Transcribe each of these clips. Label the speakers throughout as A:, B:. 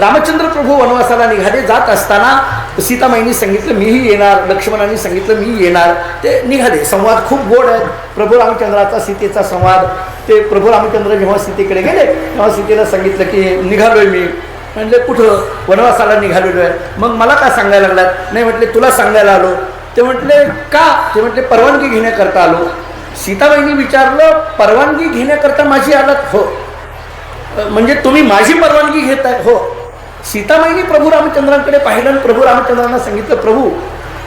A: रामचंद्र प्रभू वनवासाला निघाले. जात असताना सीतामाईंनी सांगितलं मीही येणार, लक्ष्मणांनी सांगितलं मी येणार. ते निघाले. संवाद खूप गोड आहे. प्रभू रामचंद्राचा सीतेचा संवाद. ते प्रभू रामचंद्र जेव्हा सीतेकडे गेले तेव्हा सीतेला सांगितलं की निघालोय मी. म्हणले कुठं? वनवासाला निघालेलो आहे. मग मला का सांगायला लागलात? नाही म्हटले तुला सांगायला आलो. ते म्हटले का? ते म्हटले परवानगी घेण्याकरता आलो. सीताबाईंनी विचारलं परवानगी घेण्याकरता माझी आलात? हो. म्हणजे तुम्ही माझी परवानगी घेताय? हो. सीताबाईंनी प्रभू रामचंद्रांकडे पाहिलं आणि प्रभू रामचंद्रांना सांगितलं प्रभू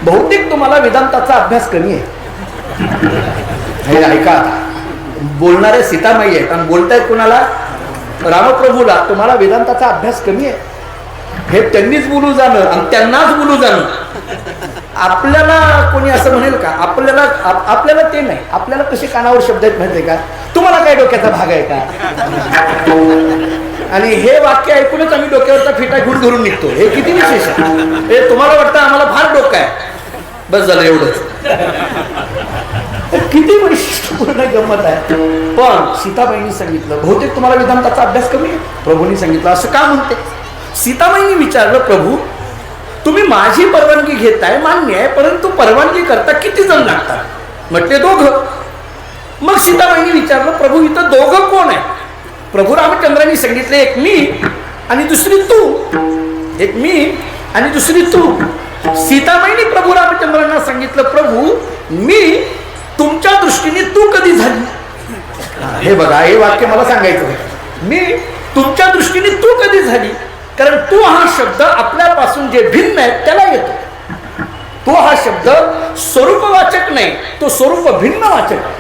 A: बहुतेक तुम्हाला वेदांताचा अभ्यास कमी आहे. हे ऐका, बोलणारे सीतामाई आहेत आणि बोलतायत कुणाला? रामप्रभूला. तुम्हाला वेदांताचा अभ्यास कमी आहे. हे त्यांनीच बोलू जाणं आणि त्यांनाच बोलू जाणं. आपल्याला कोणी असं म्हणेल का? आपल्याला ते नाही. आपल्याला कसे कानावर शब्द आहेत माहिती आहे का? तुम्हाला काय डोक्याचा भाग आहे का? आणि हे वाक्य ऐकूनच आम्ही डोक्यावरचा फिटा घेऊन धरून निघतो. हे किती विशेष आहे. हे तुम्हाला वाटतं आम्हाला फार डोकं आहे. बस झालं एवढंच. किती वैशिष्ट्यपूर्ण गंमत आहे. पण सीताबाईंनी सांगितलं बहुतेक तुम्हाला वेदांताचा अभ्यास कमी आहे. प्रभूंनी सांगितलं असं का म्हणते? सीताबाईंनी विचारलं प्रभू तुम्ही माझी परवानगी घेताय मान्य आहे, परंतु परवानगी करता किती जण लागतात? म्हटले दोघं. मग सीताबाईंनी विचारलं प्रभू इथं दोघं कोण आहे? प्रभू रामचंद्रांनी सांगितले एक मी आणि दुसरी तू. एक मी आणि दुसरी तू. सीताबाईंनी प्रभू रामचंद्रांना सांगितलं प्रभू मी तुमच्या दृष्टीने तू कधी झाली? हे बघा हे वाक्य मला सांगायचं होतं. मी तुमच्या दृष्टीने तू कधी झाली? कारण तू हा शब्द आपल्यापासून जे भिन्न आहे त्याला येतो. तो हा शब्द स्वरूपवाचक नाही, तो स्वरूप भिन्न वाचक आहे.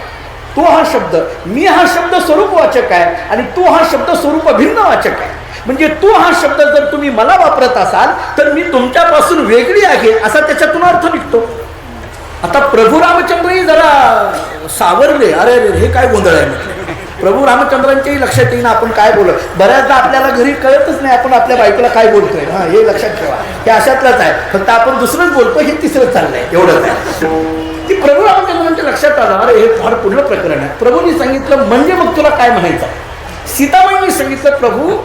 A: तो हा शब्द, मी हा शब्द स्वरूपवाचक आहे आणि तो हा शब्द स्वरूप भिन्न वाचक आहे. म्हणजे तू हा शब्द जर तुम्ही मला वापरत असाल तर मी तुमच्यापासून वेगळी आहे असा त्याच्यातून अर्थ निघतो. आता प्रभू रामचंद्रही जरा सावरले. अरे हे काय गोंधळ आहे. प्रभू रामचंद्रांच्याही लक्षात येईन आपण काय बोलतो. बऱ्याचदा आपल्याला घरी कळतच नाही आपण आपल्या बायकोला काय बोलतोय. हा हे लक्षात ठेवा. हे अशातलाच आहे. फक्त आपण दुसरंच बोलतो हे तिसरंच चाललंय एवढंच आहे. ती प्रभू रामचंद्रांच्या लक्षात आलं अरे हे फार पुढलं प्रकरण आहे. प्रभूंनी सांगितलं म्हणजे मग तुला काय म्हणायचं? सीताबाईंनी सांगितलं प्रभू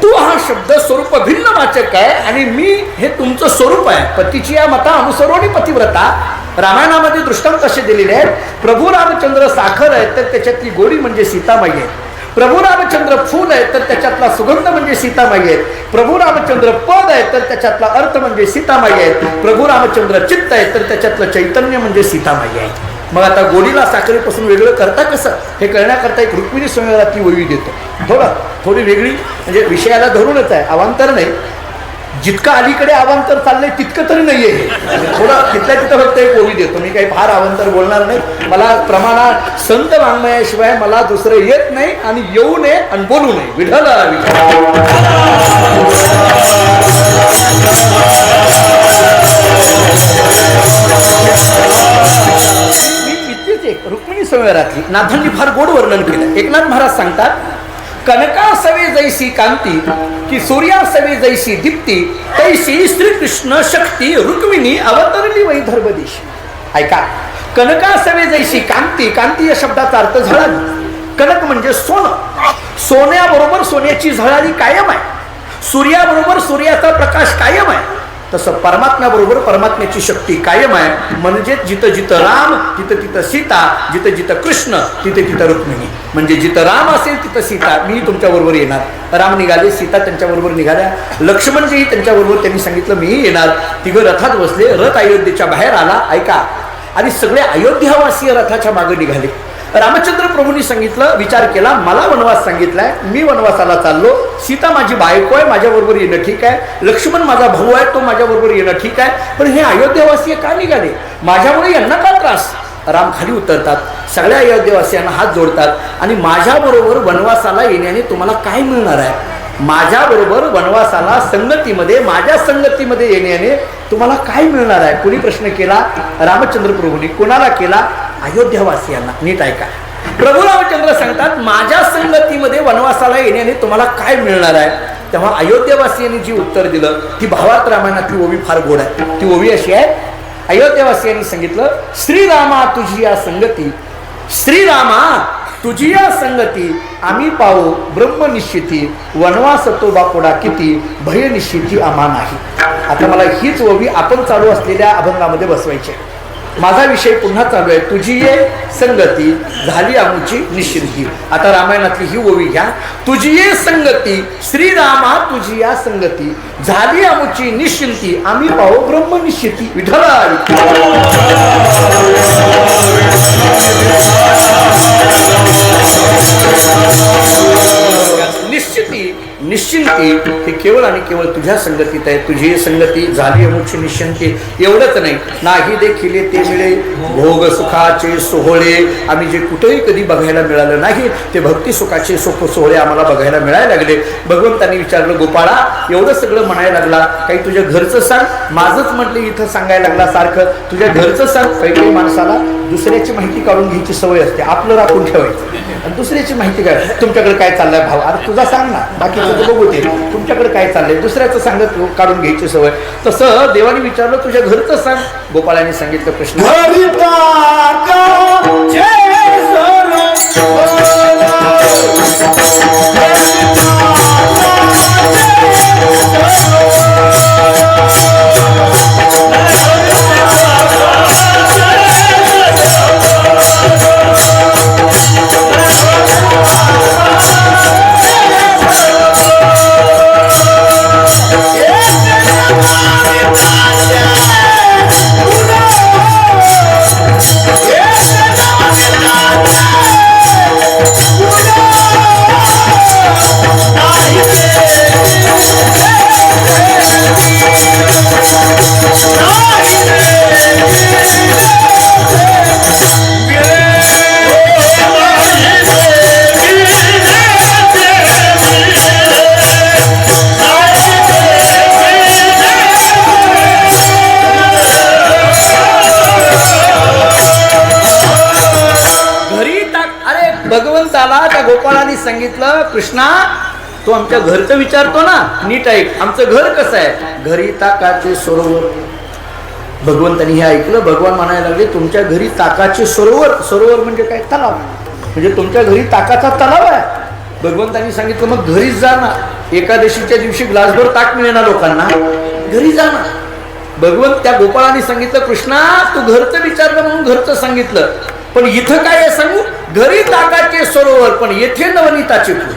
A: तू हा शब्द स्वरूप भिन्न वाचक आहे आणि मी हे तुमचं स्वरूप आहे. पतीची या मता अनुसरणी पतिव्रता. रामायणामध्ये दृष्टांत असे दिलेले आहेत. प्रभू रामचंद्र साखर आहे तर त्याच्यातली गोडी म्हणजे सीतामाई आहे. प्रभू रामचंद्र फूल आहे तर त्याच्यातला सुगंध म्हणजे सीतामाई आहे. प्रभू रामचंद्र पद आहे तर त्याच्यातला अर्थ म्हणजे सीतामाई आहे. प्रभू रामचंद्र चित्त आहे तर त्याच्यातलं चैतन्य म्हणजे सीतामाई आहे. मग आता गोडीला साखरेपासून वेगळं करता कसं हे कळण्याकरता एक रुक्मिणी स्वयंवरातली ओवी देतो. थोडी वेगळी म्हणजे विषयाला धरूनच आहे, अवांतर नाही. जितकं अलीकडे अवांतर चाललंय तितकं तरी नाहीये हे. थोडं तिथल्या तिथं फक्त एक ओवी देतो. मी काही फार अवांतर बोलणार नाही. मला प्रमाणात संत वाङ्मयाशिवाय मला दुसरं येत नाही आणि येऊ नये आणि बोलू नये. विठ्ठल एक रुक्मिणी स्वयंवरातली नाथांनी फार गोड वर्णन केलं. एकनाथ महाराज सांगतात कनका सवे जैसी कांती की सूर्या सवे जैसी दीप्ती तैसी श्रीकृष्ण शक्ती रुक्मिणी अवतरली वैदर्भदेशी. ऐका, कनका सवे जैसी कांती. कांती या शब्दाचा अर्थ झळाळी. कनक म्हणजे सोनं. सोन्याबरोबर सोन्याची झळाळी कायम आहे. सूर्याबरोबर सूर्याचा प्रकाश कायम आहे. तसं परमात्म्याबरोबर परमात्म्याची शक्ती कायम आहे. म्हणजे जिथं जिथं राम तिथं तिथं सीता, जिथं जिथं कृष्ण तिथं तिथं रुक्मिणी. म्हणजे जिथं राम असेल तिथं सीता. मी तुमच्याबरोबर येणार. राम निघाले, सीता त्यांच्याबरोबर निघाल्या. लक्ष्मणजीही त्यांच्याबरोबर त्यांनी सांगितलं मीही येणार. तिघं रथात बसले. रथ अयोध्येच्या बाहेर आला. ऐका, आणि सगळे अयोध्यावासीय रथाच्या मागे निघाले. रामचंद्र प्रभूंनी सांगितलं विचार केला मला वनवास सांगितलाय, मी वनवासाला चाललो. सीता माझी बायको आहे, माझ्याबरोबर येणं ठीक आहे. लक्ष्मण माझा भाऊ आहे, तो माझ्याबरोबर येणं ठीक आहे. पण हे अयोध्यावासी का निघाले? माझ्यामुळे यांना का त्रास? राम खाली उतरतात, सगळ्या अयोध्यावासियांना हात जोडतात आणि माझ्याबरोबर वनवासाला येण्याने तुम्हाला काय मिळणार आहे? माझ्याबरोबर वनवासाला संगतीमध्ये, माझ्या संगतीमध्ये येण्याने तुम्हाला काय मिळणार आहे? कोणी प्रश्न केला? रामचंद्र प्रभूंनी. कोणाला केला? अयोध्यावासियांना. नीट ऐका. प्रभू रामचंद्र सांगतात माझ्या संगतीमध्ये वनवासाला येण्याने तुम्हाला काय मिळणार आहे? तेव्हा अयोध्यावासियांनी जी उत्तर दिलं ती भावार्थ रामायणातली ओवी फार गोड आहे. ती ओवी अशी आहे. अयोध्यावासियांनी सांगितलं श्रीरामा तुझी या संगती, श्रीरामा तुझी या संगती आम्ही पाहू ब्रह्मनिश्चिती, वनवास तो बापुडा किती, भय निश्चिती आम्हा नाही. आता मला हीच ओवी आपण चालू असलेल्या अभंगामध्ये बसवायची आहे. माझा विषय पुन्हा चालू आहे. तुझी ये संगती झाली आमची निश्चिंती. आता रामायणातली ही ओवी घ्या. तुझी ये संगती श्रीरामा, तुझी या संगती झाली आमची निश्चिंती, आम्ही पाहू ब्रह्मनिश्चिती. विठ्ठला निश्चिती निश्चिंती हे केवळ आणि केवळ तुझ्या संगतीत आहे. तुझी संगती झाली अमुची निश्चिंती. एवढंच नाही देखील ते मिळे भोग सुखाचे सोहळे, आम्ही जे कुठेही कधी बघायला मिळालं नाही ते भक्ती सुखाचे सोहळे आम्हाला बघायला मिळायला लागले. भगवंतांनी विचारलं, गोपाळा एवढं सगळं म्हणायला लागला, काही तुझ्या घरचं सांग. माझंच म्हटलं इथं सांगायला लागला सारखं, तुझ्या घरचं सांग. काही काही माणसाला दुसऱ्याची माहिती काढून घ्यायची सवय असते, आपलं राखून ठेवायचं आणि दुसऱ्याची माहिती काय, तुमच्याकडे काय चाललंय भाव, अरे तुझा सांग ना, बाकीचं बघू दे, तुमच्याकडे काय चाललंय, दुसऱ्याचं सांगत काढून घ्यायची सवय. तसं देवाने विचारलं, तुझ्या घरचं सांग. गोपाळाने सांगितलं, कृष्ण त्या गोपाळाने सांगितलं, कृष्णा तू आमच्या घरचं विचारतो ना, नीट ऐक, आमचं घर कसं आहे. घरी ताकाचे सरोवर. भगवंतानी हे ऐकलं. भगवान म्हणायला लागले, तुमच्या घरी ताकाचे सरोवर. सरोवर म्हणजे काय, तलाव. म्हणजे तुमच्या घरी ताकाचा तलाव आहे. भगवंतानी सांगितलं, मग घरीच जा ना. एकादशीच्या दिवशी ग्लासभर ताक मिळेना लोकांना, घरी जा ना. भगवंत त्या गोपाळाने सांगितलं, कृष्णा तू घरचं विचारलं म्हणून घरचं सांगितलं, पण इथं काय आहे सांगू. घरी ताकाचे सरोवर पण येथे नवनीताचे फूल.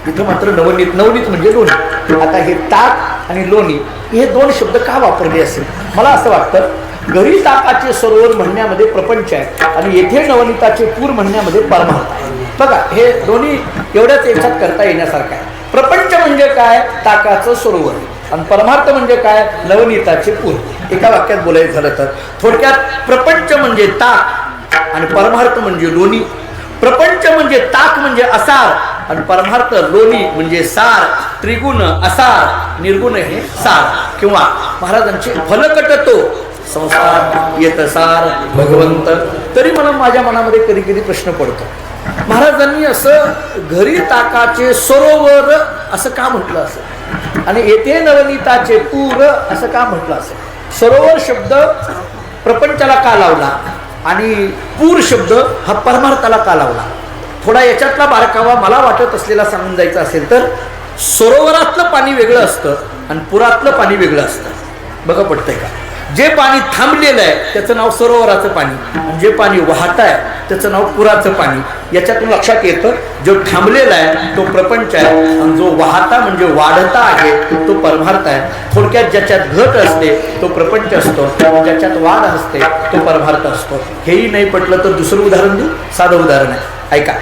A: इथं मात्र नवनीत. नवनीत म्हणजे लोणी. आता हे ताक आणि लोणी हे दोन शब्द का वापरले असेल, मला असं वाटतं. घरी ताकाचे सरोवर म्हणण्यामध्ये प्रपंच आहे आणि येथे नवनीताचे पूर म्हणण्यामध्ये परमार्थ आहे. बघा हे दोन्ही एवढ्याच याच्यात करता येण्यासारखं आहे. प्रपंच म्हणजे काय, ताकाचं सरोवर, आणि परमार्थ म्हणजे काय, नवनीताचे पूर. एका वाक्यात बोलायचं झालं तर थोडक्यात प्रपंच म्हणजे ताक आणि परमार्थ म्हणजे लोणी. प्रपंच म्हणजे ताक म्हणजे असार आणि परमार्थ लोणी म्हणजे सार. त्रिगुण असार, निर्गुण हे सार. किंवा महाराजांचे फलकटतो संसार येत सार भगवंत. तरी मला माझ्या मनामध्ये कधी कधी प्रश्न पडतो, महाराजांनी असं घरी ताकाचे सरोवर असं का म्हटलं असेल आणि येथे नवनीताचे पूर असं का म्हटलं असेल. सरोवर शब्द प्रपंचाला का लावला आणि पूर शब्द हा परमार्थाला का लावला. थोडा याच्यातला बारकावा मला वाटत असलेला सांगून जायचं असेल तर, सरोवरातलं पाणी वेगळं असतं आणि पुरातलं पाणी वेगळं असतं. बघा पडतंय का. जे पाणी थांबलेलं आहे त्याचं नाव सरोवराचं पाणी आणि जे पाणी वाहत आहे त्याचं नाव पुराचं पाणी. याच्यातून लक्षात येतं, जो थांबलेला आहे तो प्रपंच आहे आणि जो वाहता म्हणजे वाढता आहे तो परमार्थ आहे. थोडक्यात ज्याच्यात घट असते तो प्रपंच असतो, ज्याच्यात वाढ असते तो परमार्थ असतो. हेही नाही पटलं तर दुसरं उदाहरण देऊ. साधं उदाहरण आहे, ऐका.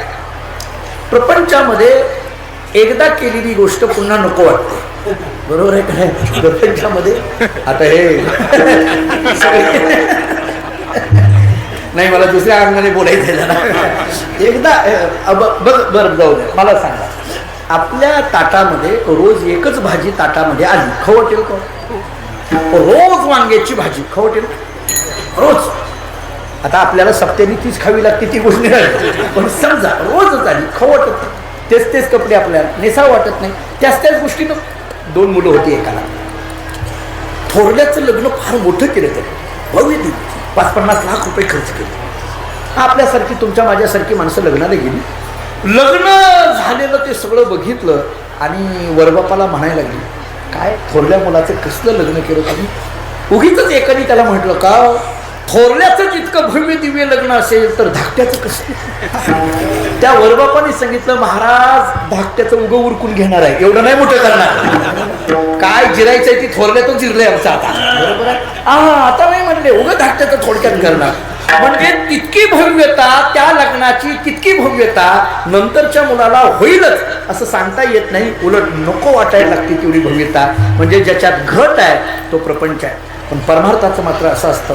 A: प्रपंचामध्ये एकदा केलेली गोष्ट पुन्हा नको वाटते, बरोबर आहे काय. प्रपंचामध्ये आता हे नाही, मला दुसऱ्या अंगाने बोलायचं ना. एकदा बरं जाऊ दे, मला सांगा, आपल्या ताटामध्ये रोज एकच भाजी ताटामध्ये आली, खाऊ वाटेल का. रोज वांग्याची भाजी खाऊ वाटेल रोज. आता आपल्याला सप्त्यानी तीच खावी लागते ती गोष्ट नाही, पण समजा रोजच आली, खाऊ वाटत नाही. तेच तेच कपडे आपल्याला नेसावं वाटत नाही. त्याच गोष्टीनं दोन मुलं होती एकाला. थोरल्याचं लग्न फार मोठं केलं तरी भव्य दिली, 50-50 लाख रुपये खर्च केले. आपल्यासारखी तुमच्या माझ्यासारखी माणसं लग्नाला गेली, लग्न झालेलं ते सगळं बघितलं आणि वरबापाला म्हणायला लागली, काय थोरल्या मुलाचं कसलं लग्न केलं तुम्ही? उगीच एकाने त्याला म्हटलं, का थोरल्याचंच इतकं भव्य दिव्य लग्न असेल तर धाकट्याचं कसं? त्या वरबापाने सांगितलं, महाराज धाकट्याचं उगं उरकून घेणार आहे, एवढं नाही मोठं करणार. काय जिरायचंय ती थोरल्यातच जिरलंय आमचं आता, बरोबर आहे. आता नाही म्हणले, उगं धाकट्याचं थोडक्यात करणार. म्हणजे तितकी भव्यता त्या लग्नाची, तितकी भव्यता नंतरच्या मुलाला होईलच असं सांगता येत नाही. उलट नको वाटायला लागते तेवढी भव्यता. म्हणजे ज्याच्यात घट आहे तो प्रपंच आहे. पण परमार्थाचं मात्र असं असतं,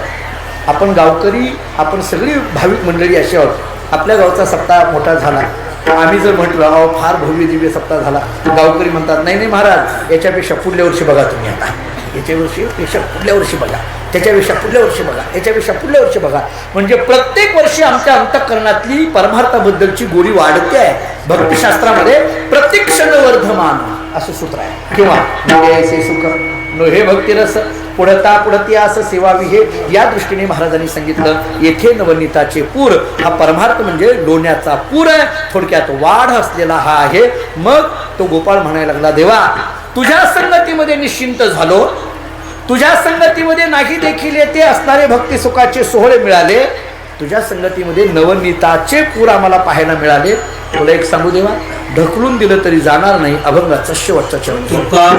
A: आपण गावकरी, आपण सगळी भाविक मंडळी अशी आहोत. आपल्या गावचा सप्ताह मोठा झाला, आम्ही जर म्हटलं अहो फार भव्य दिव्य सप्ताह झाला, गावकरी म्हणतात नाही नाही महाराज, याच्यापेक्षा पुढल्या वर्षी बघा तुम्ही, आता याच्या पेक्षा पुढल्या वर्षी बघा, त्याच्यापेक्षा पुढल्या वर्षी बघा, याच्यापेक्षा पुढल्या वर्षी बघा. म्हणजे प्रत्येक वर्षी आमच्या अंतःकरणातली परमार्थाबद्दलची गोडी वाढते आहे. भक्तिशास्त्रामध्ये प्रत्येक क्षण वर्धमान असं सूत्र आहे. किंवा ऐसे सुख नो हे भक्तिरस पुढता पुढती असं सेवावी, हे या दृष्टीने महाराजांनी सांगितलं. येथे नवनीताचे पूर हा परमार्थ म्हणजे लोण्याचा पूर आहे, थोडक्यात वाढ असलेला हा आहे. मग तो गोपाळ म्हणायला लागला, देवा तुझ्या संगतीमध्ये निश्चिंत झालो, तुझ्या संगतीमध्ये नाही देखील येथे असणारे भक्ती सुखाचे सोहळे मिळाले, तुझ्या संगतीमध्ये नवनीताचे पूर आम्हाला पाहायला मिळाले. तुला एक सांगू देवा, ढकलून दिलं तरी जाणार नाही अभंगाचा शेवटचा चरण. तुका